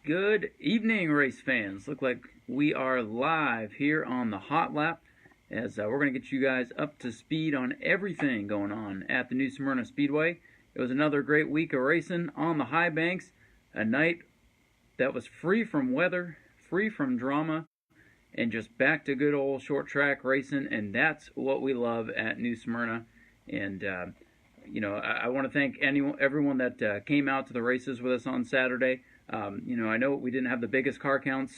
Good evening, race fans. Look like we are live here on the HotLap as we're going to get you guys up to speed on everything going on at the new Smyrna Speedway. It was another great week of racing on the high banks, a night that was free from weather, free from drama, and just back to good old short track racing, and that's what we love at New Smyrna. And I want to thank everyone that came out to the races with us on Saturday. I know we didn't have the biggest car counts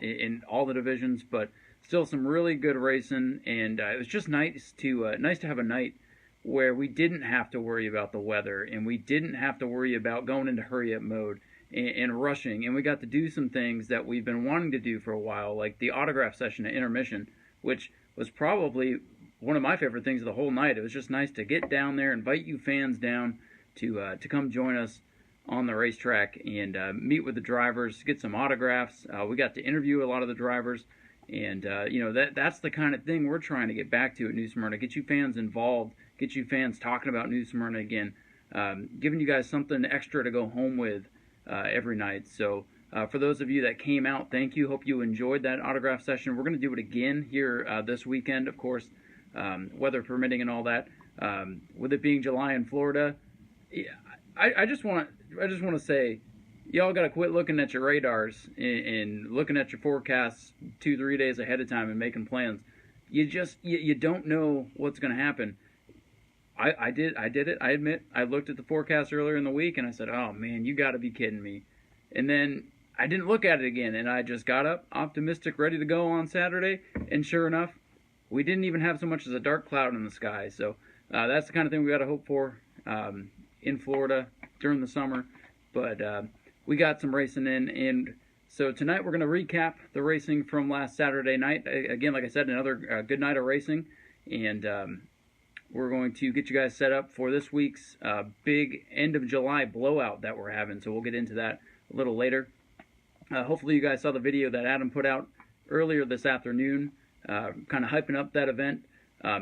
in all the divisions, but still some really good racing, and it was just nice to have a night where we didn't have to worry about the weather, and we didn't have to worry about going into hurry-up mode and rushing, and we got to do some things that we've been wanting to do for a while, like the autograph session at intermission, which was probably one of my favorite things of the whole night. It was just nice to get down there, invite you fans down to come join us on the racetrack and meet with the drivers, get some autographs. We got to interview a lot of the drivers, and that's the kind of thing we're trying to get back to at New Smyrna. Get you fans involved, get you fans talking about New Smyrna again, giving you guys something extra to go home with every night. So for those of you that came out, thank you. Hope you enjoyed that autograph session. We're going to do it again here this weekend, of course, weather permitting and all that. With it being July in Florida, I just want to say, y'all got to quit looking at your radars and looking at your forecasts 2-3 days ahead of time and making plans. You don't know what's going to happen. I did it. I admit, I looked at the forecast earlier in the week and I said, oh man, you got to be kidding me. And then I didn't look at it again, and I just got up optimistic, ready to go on Saturday, and sure enough, we didn't even have so much as a dark cloud in the sky. So that's the kind of thing we got to hope for in Florida during the summer. But we got some racing in, and so tonight we're going to recap the racing from last Saturday night. Again, like I said, another good night of racing, and we're going to get you guys set up for this week's big end of July blowout that we're having. So we'll get into that a little later. Hopefully you guys saw the video that Adam put out earlier this afternoon, kind of hyping up that event.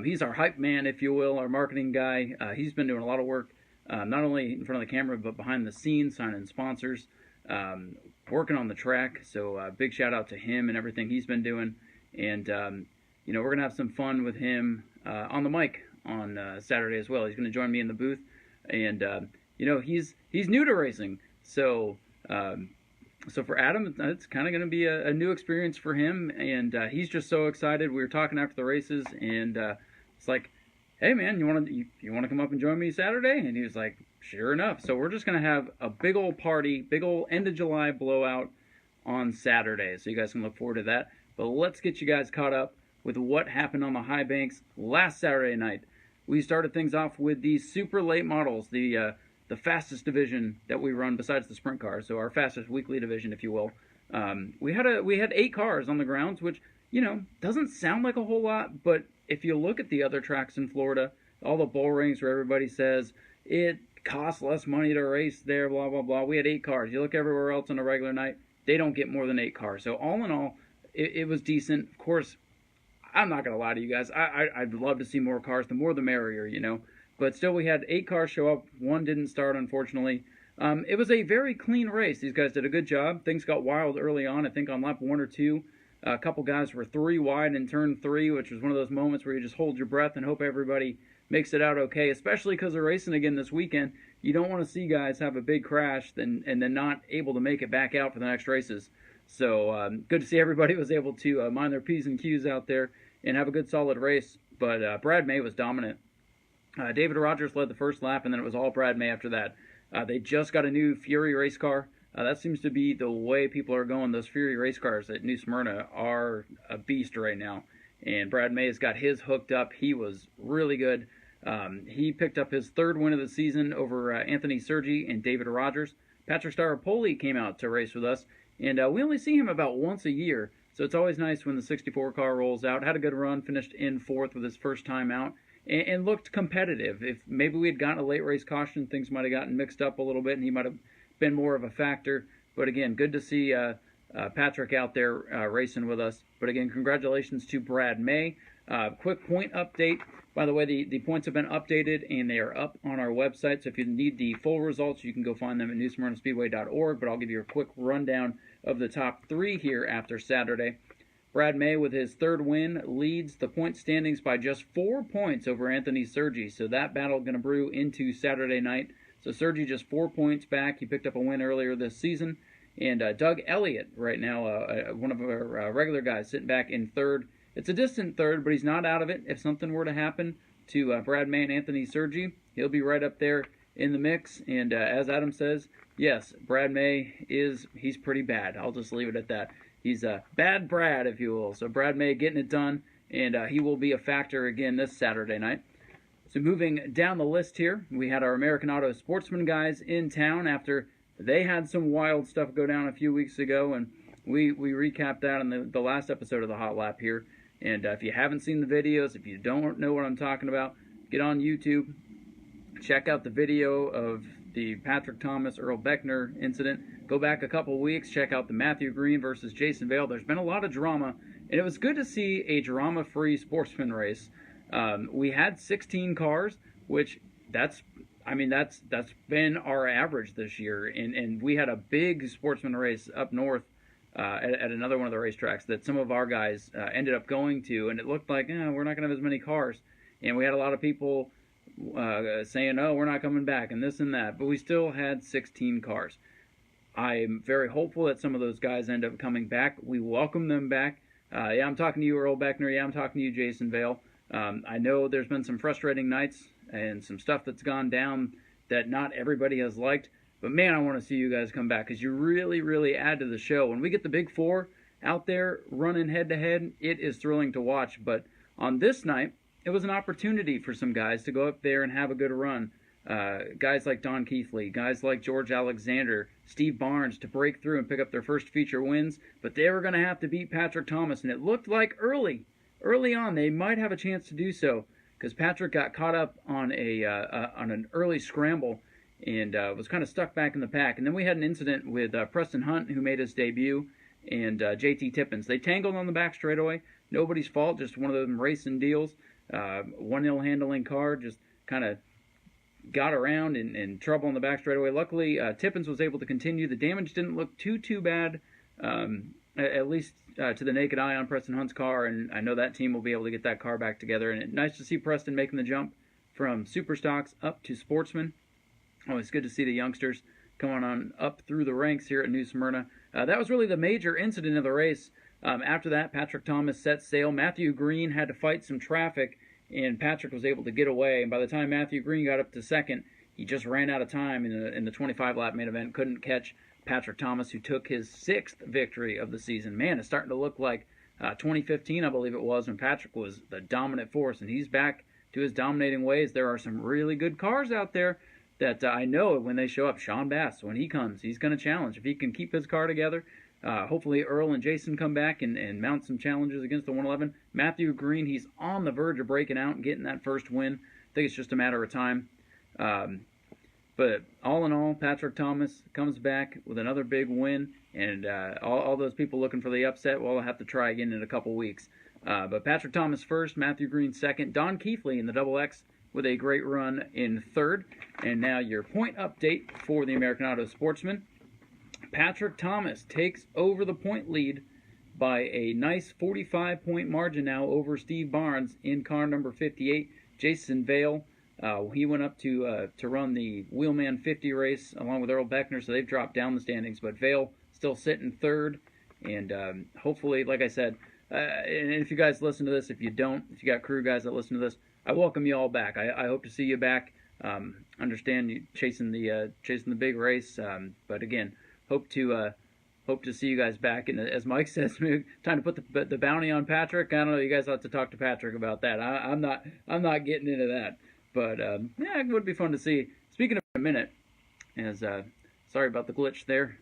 He's our hype man, if you will, our marketing guy. He's been doing a lot of work, not only in front of the camera, but behind the scenes, signing sponsors, working on the track. So big shout out to him and everything he's been doing. And, we're going to have some fun with him on the mic on Saturday as well. He's going to join me in the booth. And, he's new to racing. So for Adam, it's kind of going to be a new experience for him, and he's just so excited. We were talking after the races, and it's like, hey man, you want to come up and join me Saturday? And he was like, sure enough. So we're just going to have a big old party, big old end of July blowout on Saturday, so you guys can look forward to that. But let's get you guys caught up with what happened on the high banks last Saturday night. We started things off with the super late models, the fastest division that we run besides the sprint cars, so our fastest weekly division, if you will. We had 8 cars on the grounds, which doesn't sound like a whole lot, but if you look at the other tracks in Florida, all the bull rings where everybody says it costs less money to race there, blah blah blah. We had 8 cars. You look everywhere else on a regular night, they don't get more than 8 cars. So all in all, it was decent. Of course, I'm not gonna lie to you guys. I'd love to see more cars. The more the merrier, But still, we had 8 cars show up. 1 didn't start, unfortunately. It was a very clean race. These guys did a good job. Things got wild early on. I think on lap 1 or 2, a couple guys were 3 wide in turn 3, which was one of those moments where you just hold your breath and hope everybody makes it out okay, especially because they're racing again this weekend. You don't want to see guys have a big crash and then not able to make it back out for the next races. So good to see everybody was able to mind their P's and Q's out there and have a good solid race. But Brad May was dominant. David Rogers led the first lap, and then it was all Brad May after that. They just got a new Fury race car. That seems to be the way people are going. Those Fury race cars at New Smyrna are a beast right now. And Brad May has got his hooked up. He was really good. He picked up his 3rd win of the season over Anthony Sergi and David Rogers. Patrick Staropoli came out to race with us, and we only see him about once a year. So it's always nice when the 64 car rolls out. Had a good run, finished in 4th with his first time out, and looked competitive. If maybe we had gotten a late race caution, things might have gotten mixed up a little bit, and he might have been more of a factor. But again, good to see Patrick out there racing with us. But again, congratulations to Brad May. Quick point update. By the way, the points have been updated and they are up on our website. So if you need the full results, you can go find them at newsmyrnaspeedway.org. But I'll give you a quick rundown of the top 3 here after Saturday. Brad May, with his 3rd win, leads the point standings by just 4 points over Anthony Sergi. So that battle going to brew into Saturday night. So Sergi just 4 points back. He picked up a win earlier this season. And Doug Elliott, right now, one of our regular guys, sitting back in 3rd. It's a distant 3rd, but he's not out of it. If something were to happen to Brad May and Anthony Sergi, he'll be right up there in the mix. And as Adam says, yes, Brad May he's pretty bad. I'll just leave it at that. He's a bad Brad, if you will. So Brad May getting it done, and he will be a factor again this Saturday night. So moving down the list here, we had our American Auto Sportsman guys in town after they had some wild stuff go down a few weeks ago, and we recapped that in the last episode of the Hot Lap here. And if you haven't seen the videos, if you don't know what I'm talking about, get on YouTube, check out the video of the Patrick Thomas, Earl Beckner incident. Go back a couple weeks, check out the Matthew Green versus Jason Vale. There's been a lot of drama, and it was good to see a drama-free sportsman race. We had 16 cars, which that's been our average this year, and we had a big sportsman race up north at another one of the racetracks that some of our guys ended up going to, and it looked like we're not going to have as many cars, and we had a lot of people saying, oh, we're not coming back, and this and that, but we still had 16 cars. I'm very hopeful that some of those guys end up coming back. We welcome them back. Yeah, I'm talking to you, Earl Beckner. Yeah, I'm talking to you, Jason Vale. I know there's been some frustrating nights and some stuff that's gone down that not everybody has liked, but man, I want to see you guys come back because you really, really add to the show. When we get the big 4 out there running head-to-head, it is thrilling to watch, but on this night, it was an opportunity for some guys to go up there and have a good run. Guys like Don Keithley, guys like George Alexander, Steve Barnes to break through and pick up their first feature wins, but they were going to have to beat Patrick Thomas, and it looked like early on they might have a chance to do so because Patrick got caught up on an early scramble and was kind of stuck back in the pack. And then we had an incident with Preston Hunt, who made his debut, and JT Tippins. They tangled on the back straightaway. Nobody's fault, just one of them racing deals. One ill-handling car just kind of got around in trouble on the back straightaway. Luckily, Tippins was able to continue. The damage didn't look too bad, at least to the naked eye on Preston Hunt's car, and I know that team will be able to get that car back together. And it's nice to see Preston making the jump from super stocks up to sportsman. Always good to see the youngsters coming on up through the ranks here at New Smyrna. That was really the major incident of the race. After that, Patrick Thomas set sail. Matthew Green had to fight some traffic, and Patrick was able to get away. And by the time Matthew Green got up to second, he just ran out of time in the 25-lap main event. Couldn't catch Patrick Thomas, who took his 6th victory of the season. Man, it's starting to look like 2015, I believe it was, when Patrick was the dominant force, and he's back to his dominating ways. There are some really good cars out there that I know when they show up. Sean Bass, when he comes, he's going to challenge. If he can keep his car together, hopefully Earl and Jason come back and mount some challenges against the 111. Matthew Green, he's on the verge of breaking out and getting that first win. I think it's just a matter of time. But all in all, Patrick Thomas comes back with another big win, and all those people looking for the upset, well, I'll have to try again in a couple weeks. But Patrick Thomas first, Matthew Green second, Don Keithley in the Double X with a great run in third. And now your point update for the American Auto Sportsman. Patrick Thomas takes over the point lead by a nice 45-point margin now over Steve Barnes in car number 58. Jason Vale, he went up to run the Wheelman 50 race along with Earl Beckner, so they've dropped down the standings. But Vale still sitting third, and hopefully, like I said, and if you guys listen to this, if you got crew guys that listen to this, I welcome you all back. I hope to see you back. Understand you chasing the big race, but again, hope to see you guys back. And as Mike says, time to put the bounty on Patrick. I don't know. You guys ought to talk to Patrick about that. I'm not getting into that. But yeah, it would be fun to see. Speaking of a minute, sorry about the glitch there.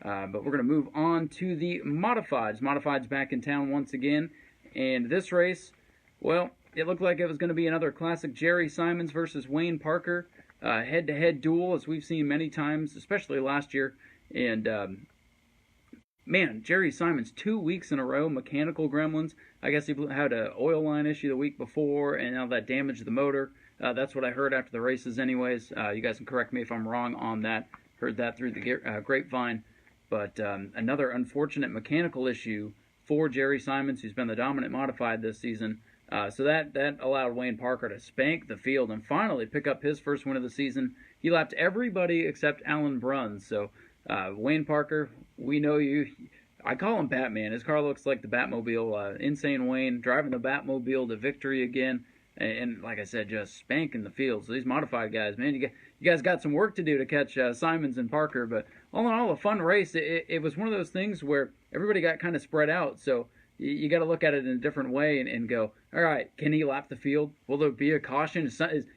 But we're going to move on to the Modifieds. Modifieds back in town once again. And this race, well, it looked like it was going to be another classic Jerry Simons versus Wayne Parker head-to-head duel, as we've seen many times, especially last year. And man, Jerry Simons, 2 weeks in a row, mechanical gremlins. I guess he had an oil line issue the week before, and now that damaged the motor. That's what I heard after the races anyways. You guys can correct me if I'm wrong on that. Heard that through the grapevine. But another unfortunate mechanical issue for Jerry Simons, who's been the dominant modified this season. So that allowed Wayne Parker to spank the field and finally pick up his first win of the season. He lapped everybody except Alan Bruns. So Wayne Parker, we know you. I call him Batman. His car looks like the Batmobile. Insane Wayne driving the Batmobile to victory again. And like I said, just spanking the field. So these modified guys, man, you guys got some work to do to catch Simons and Parker. But all in all, a fun race. It was one of those things where everybody got kind of spread out. So you got to look at it in a different way and go, all right, can he lap the field? Will there be a caution?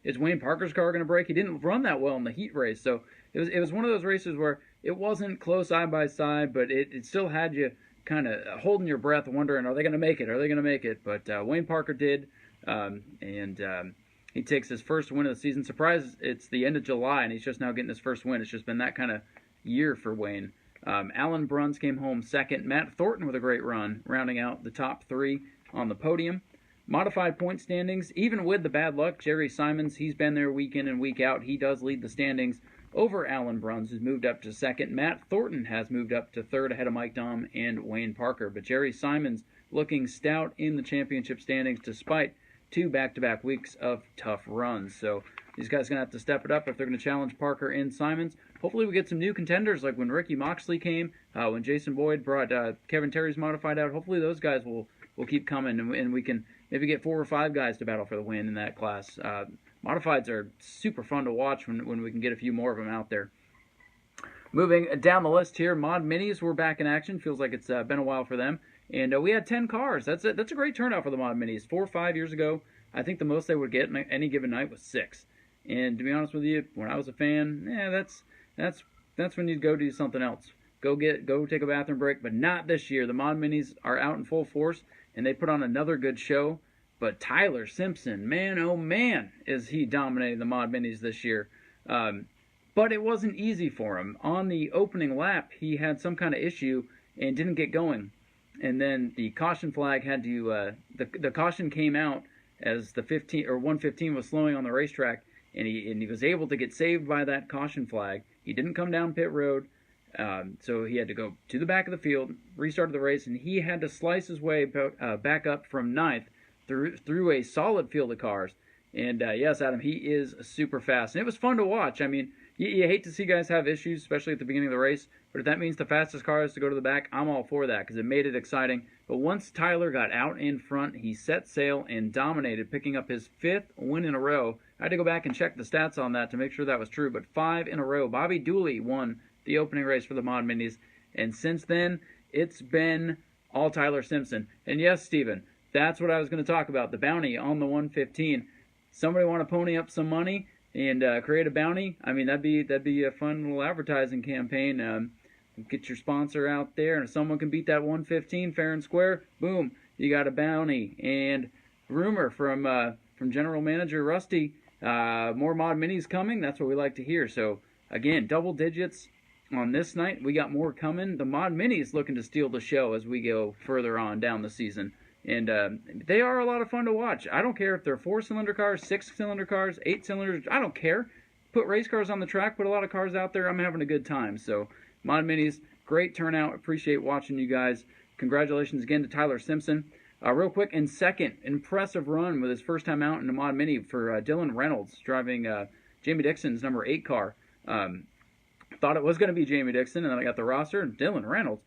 Is Wayne Parker's car going to break? He didn't run that well in the heat race. So it was one of those races where it wasn't close side by side, but it still had you kind of holding your breath, wondering, are they going to make it? Are they going to make it? But Wayne Parker did. He takes his first win of the season. Surprise, it's the end of July, and he's just now getting his first win. It's just been that kind of year for Wayne. Alan Bruns came home second. Matt Thornton with a great run, rounding out the top three on the podium. Modified point standings, even with the bad luck, Jerry Simons, he's been there week in and week out. He does lead the standings over Alan Bruns, who's moved up to second. Matt Thornton has moved up to third ahead of Mike Dahm and Wayne Parker. But Jerry Simons looking stout in the championship standings despite 2 back-to-back weeks of tough runs. So these guys are going to have to step it up if they're going to challenge Parker and Simons. Hopefully we get some new contenders like when Ricky Moxley came, when Jason Boyd brought Kevin Terry's modified out. Hopefully those guys will keep coming and we can maybe get 4 or 5 guys to battle for the win in that class. Modifieds are super fun to watch when we can get a few more of them out there. Moving down the list here, Mod Minis were back in action. Feels like it's been a while for them. And we had 10 cars. That's a great turnout for the Mod Minis. 4 or 5 years ago, I think the most they would get in any given night was 6. And to be honest with you, when I was a fan, that's when you'd go do something else. Go take a bathroom break, but not this year. The Mod Minis are out in full force, and they put on another good show. But Tyler Simpson, man, oh man, is he dominating the Mod Minis this year. But it wasn't easy for him. On the opening lap, he had some kind of issue and didn't get going. And then the caution flag had to, the caution came out as the 115 was slowing on the racetrack, and he was able to get saved by that caution flag. He didn't come down pit road, so he had to go to the back of the field, restarted the race, and he had to slice his way back up from 9th through a solid field of cars. And yes, Adam, he is super fast, and it was fun to watch. I mean, you hate to see guys have issues, especially at the beginning of the race, but if that means the fastest car is to go to the back, I'm all for that because it made it exciting. But once Tyler got out in front, he set sail and dominated, picking up his 5th win in a row. I had to go back and check the stats on that to make sure that was true, but 5 in a row. Bobby Dooley won the opening race for the Mod Minis, and since then, it's been all Tyler Simpson. And yes, Steven, that's what I was going to talk about, the bounty on the 115. Somebody want to pony up some money and create a bounty? I mean, that'd be a fun little advertising campaign. Get your sponsor out there, and if someone can beat that 115 fair and square, boom, you got a bounty. And rumor from General Manager Rusty, more Mod Minis coming. That's what we like to hear. So again, double digits on this night. We got more coming. The Mod Minis looking to steal the show as we go further on down the season. And they are a lot of fun to watch. I don't care if they're 4-cylinder cars, 6-cylinder cars, 8-cylinders. I don't care. Put race cars on the track, put a lot of cars out there. I'm having a good time. So Mod Minis, great turnout. Appreciate watching you guys. Congratulations again to Tyler Simpson. Real quick, in second, impressive run with his first time out in a Mod Mini for Dylan Reynolds, driving Jamie Dixon's number 8 car. Thought it was going to be Jamie Dixon, and then I got the roster, and Dylan Reynolds.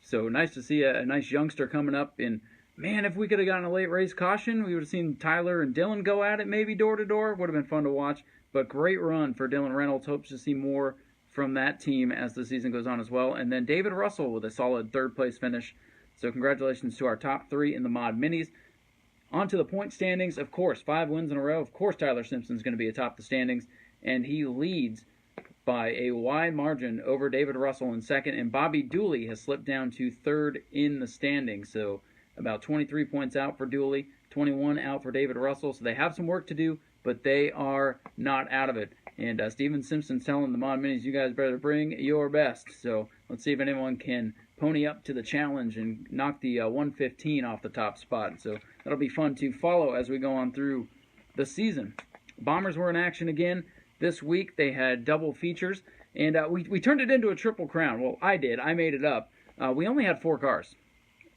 So nice to see a nice youngster coming up. And man, if we could have gotten a late race caution, we would have seen Tyler and Dylan go at it maybe door to door. Would have been fun to watch. But great run for Dylan Reynolds. Hopes to see more from that team as the season goes on as well. And then David Russell with a solid 3rd place finish. So congratulations to our top 3 in the Mod Minis. On to the point standings. Of course, 5 wins in a row. Of course, Tyler Simpson's going to be atop the standings. And he leads by a wide margin over David Russell in 2nd. And Bobby Dooley has slipped down to 3rd in the standings. So about 23 points out for Dooley, 21 out for David Russell. So they have some work to do, but they are not out of it. And Steven Simpson's telling the Mod Minis, you guys better bring your best. So let's see if anyone can pony up to the challenge and knock the 115 off the top spot. So that'll be fun to follow as we go on through the season. Bombers were in action again this week. They had double features, and we turned it into a triple crown. Well, I did. I made it up. We only had 4 cars.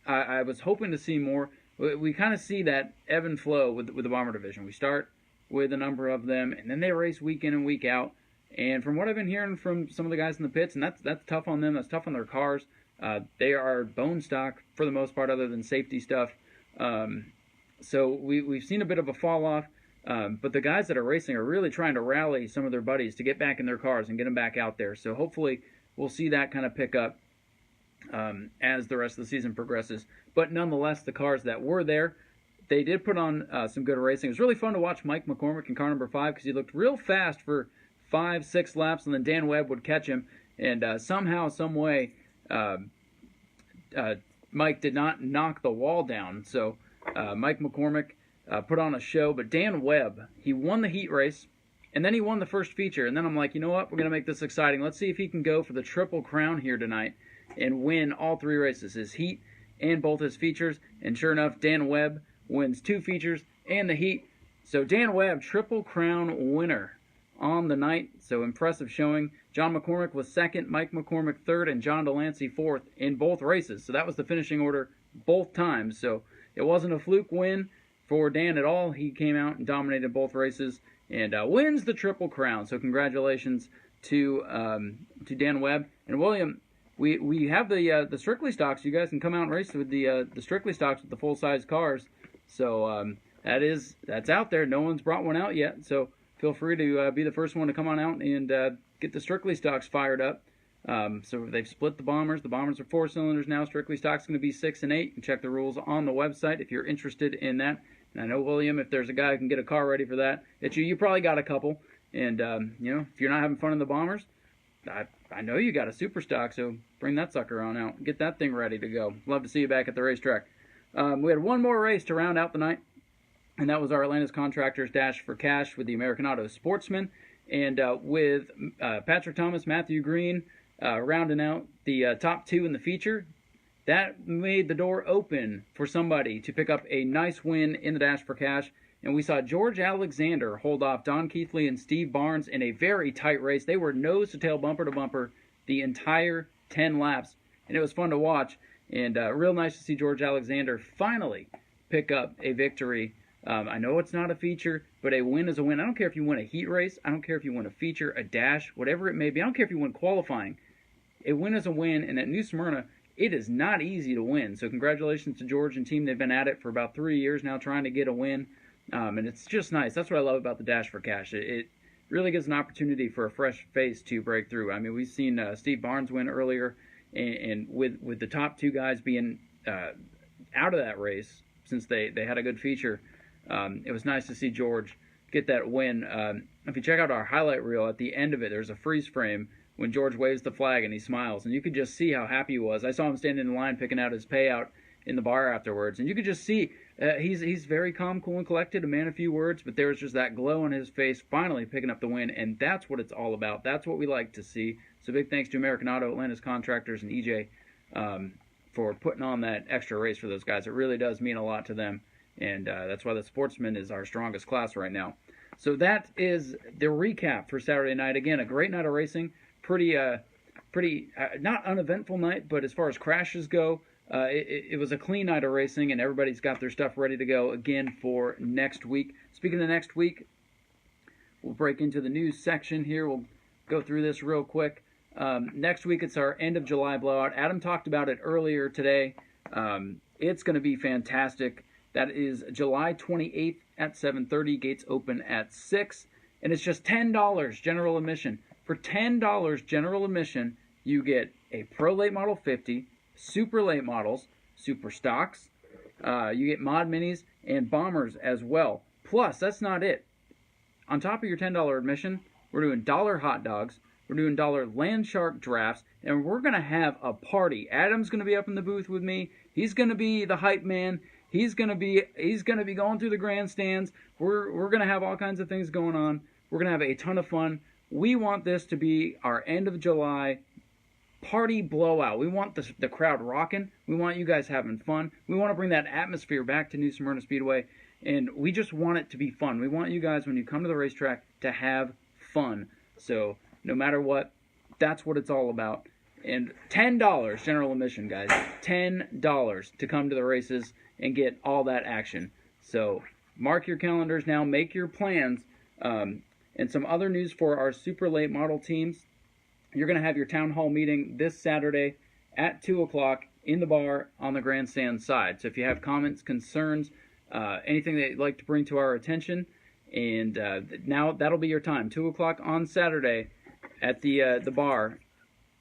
I was hoping to see more. We kind of see that ebb and flow with the Bomber division. We start with a number of them, and then they race week in and week out. And from what I've been hearing from some of the guys in the pits, and that's tough on them, that's tough on their cars. They are bone stock for the most part, other than safety stuff. So we've seen a bit of a fall off. But the guys that are racing are really trying to rally some of their buddies to get back in their cars and get them back out there. So hopefully we'll see that kind of pick up as the rest of the season progresses. But nonetheless, the cars that were there, they did put on some good racing. It was really fun to watch Mike McCormick in car number 5 because he looked real fast for 5-6 laps, and then Dan Webb would catch him. And somehow, some way, Mike did not knock the wall down. So Mike McCormick put on a show, but Dan Webb, he won the heat race, and then he won the first feature, and then I'm like, you know what, we're going to make this exciting. Let's see if he can go for the triple crown here tonight and win all 3 races, his heat and both his features, and sure enough, Dan Webb wins 2 features and the heat. So Dan Webb, triple crown winner on the night, so impressive showing. John McCormick was 2nd, Mike McCormick 3rd, and John Delancey 4th in both races, so that was the finishing order both times. So it wasn't a fluke win for Dan at all. He came out and dominated both races and wins the triple crown. So congratulations to Dan Webb and William. We have the Strictly stocks. You guys can come out and race with the Strictly stocks with the full size cars. So that's out there. No one's brought one out yet. So feel free to be the first one to come on out and get the Strictly stocks fired up. So they've split the Bombers. The Bombers are 4 cylinders now. Strictly stock's going to be 6 and 8. You can check the rules on the website if you're interested in that. And I know, William, if there's a guy who can get a car ready for that, it's you. You probably got a couple. And, if you're not having fun in the Bombers, I know you got a super stock, so bring that sucker on out. Get that thing ready to go. Love to see you back at the racetrack. We had one more race to round out the night, and that was our Atlanta's Contractors Dash for Cash with the American Auto Sportsman. And with Patrick Thomas, Matthew Green rounding out the top 2 in the feature, that made the door open for somebody to pick up a nice win in the Dash for Cash. And we saw George Alexander hold off Don Keithley and Steve Barnes in a very tight race. They were nose to tail, bumper to bumper, the entire 10 laps. And it was fun to watch. And real nice to see George Alexander finally pick up a victory. I know it's not a feature, but a win is a win. I don't care if you win a heat race. I don't care if you win a feature, a dash, whatever it may be. I don't care if you win qualifying. A win is a win. And at New Smyrna, it is not easy to win. So congratulations to George and team. They've been at it for about 3 years now trying to get a win. And it's just nice. That's what I love about the Dash for Cash. It really gives an opportunity for a fresh face to break through. I mean, we've seen Steve Barnes win earlier, and with the top 2 guys being out of that race since they had a good feature, it was nice to see George get that win. If you check out our highlight reel, at the end of it, there's a freeze frame when George waves the flag and he smiles, and you could just see how happy he was. I saw him standing in line picking out his payout in the bar afterwards, and you could just see he's very calm, cool, and collected, a man of few words, but there was just that glow on his face finally picking up the win, and that's what it's all about. That's what we like to see. So big thanks to American Auto, Atlanta's Contractors, and EJ for putting on that extra race for those guys. It really does mean a lot to them, and that's why the Sportsman is our strongest class right now. So that is the recap for Saturday night. Again, a great night of racing. Pretty not uneventful night, but as far as crashes go, it was a clean night of racing, and everybody's got their stuff ready to go again for next week. Speaking of next week, we'll break into the news section here. We'll go through this real quick. Next week, it's our end of July blowout. Adam talked about it earlier today. It's going to be fantastic. That is July 28th at 7:30. Gates open at 6. And it's just $10 general admission. For $10 general admission, you get a Pro Late Model 50, Super Late Models, Super Stocks, you get Mod Minis, and Bombers as well. Plus, that's not it. On top of your $10 admission, we're doing $1 hot dogs, we're doing $1 Land Shark drafts, and we're going to have a party. Adam's going to be up in the booth with me. He's going to be the hype man. He's going to be going through the grandstands. We're going to have all kinds of things going on. We're going to have a ton of fun. We want this to be our end of July party blowout. We want the crowd rocking. We want you guys having fun. We want to bring that atmosphere back to New Smyrna Speedway, and we just want it to be fun. We want you guys, when you come to the racetrack, to have fun. So no matter what, that's what it's all about. And $10 general admission, guys. $10 to come to the races and get all that action. So mark your calendars now. Make your plans. And some other news for our super late model teams. You're going to have your town hall meeting this Saturday at 2 o'clock in the bar on the grandstand side. So if you have comments, concerns, anything that you'd like to bring to our attention, and now that'll be your time. 2 o'clock on Saturday at the bar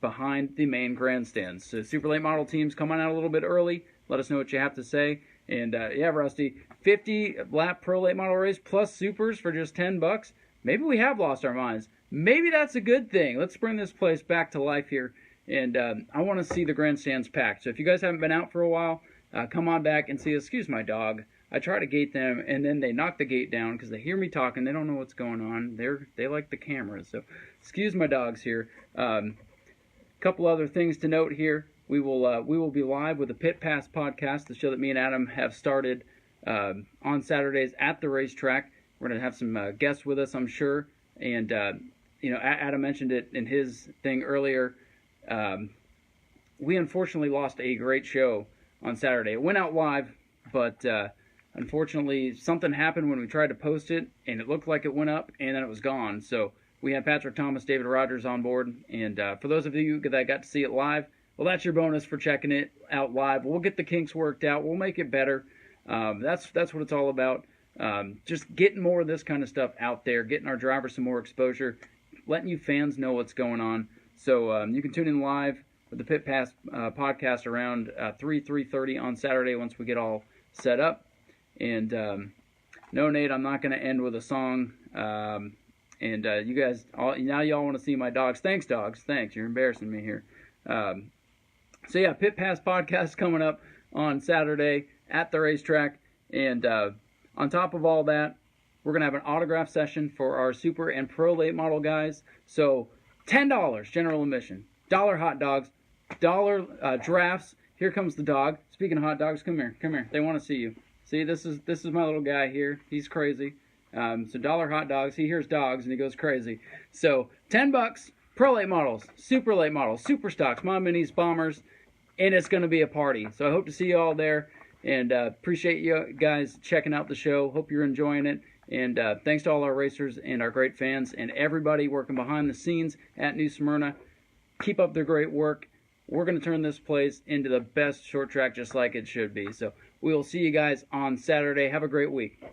behind the main grandstands. So super late model teams, come on out a little bit early. Let us know what you have to say. And yeah, Rusty, 50 lap pro late model race plus supers for just $10. Maybe we have lost our minds. Maybe that's a good thing. Let's bring this place back to life here. And I want to see the grandstands packed. So if you guys haven't been out for a while, come on back and see us. Excuse my dog. I try to gate them, and then they knock the gate down because they hear me talking. They don't know what's going on. They like the cameras. So excuse my dogs here. Couple other things to note here. We will be live with the Pit Pass podcast, the show that me and Adam have started on Saturdays at the racetrack. We're going to have some guests with us, I'm sure. And, you know, Adam mentioned it in his thing earlier. We unfortunately lost a great show on Saturday. It went out live, but unfortunately something happened when we tried to post it, and it looked like it went up, and then it was gone. So we had Patrick Thomas, David Rogers on board. And for those of you that got to see it live, well, that's your bonus for checking it out live. We'll get the kinks worked out. We'll make it better. That's what it's all about. Just getting more of this kind of stuff out there, getting our drivers some more exposure, letting you fans know what's going on. So you can tune in live with the Pit Pass podcast around 3:30 on Saturday once we get all set up. And no, Nate, I'm not going to end with a song. And you guys, now y'all want to see my dogs. Thanks, dogs. Thanks. You're embarrassing me here. So yeah, Pit Pass podcast coming up on Saturday at the racetrack. And on top of all that, we're going to have an autograph session for our super and pro late model guys. So $10 general admission, $1 hot dogs, $1 drafts. Here comes the dog. Speaking of hot dogs, come here, come here. They want to see you. See, this is my little guy here. He's crazy. So $1 hot dogs. He hears dogs and he goes crazy. So $10, pro late models, super late models, super stocks, Mod Minis, Bombers, and it's going to be a party. So I hope to see you all there, and appreciate you guys checking out the show. Hope you're enjoying it, and thanks to all our racers and our great fans and everybody working behind the scenes at New Smyrna. Keep up the great work. We're going to turn this place into the best short track just like it should be. So we'll see you guys on Saturday. Have a great week.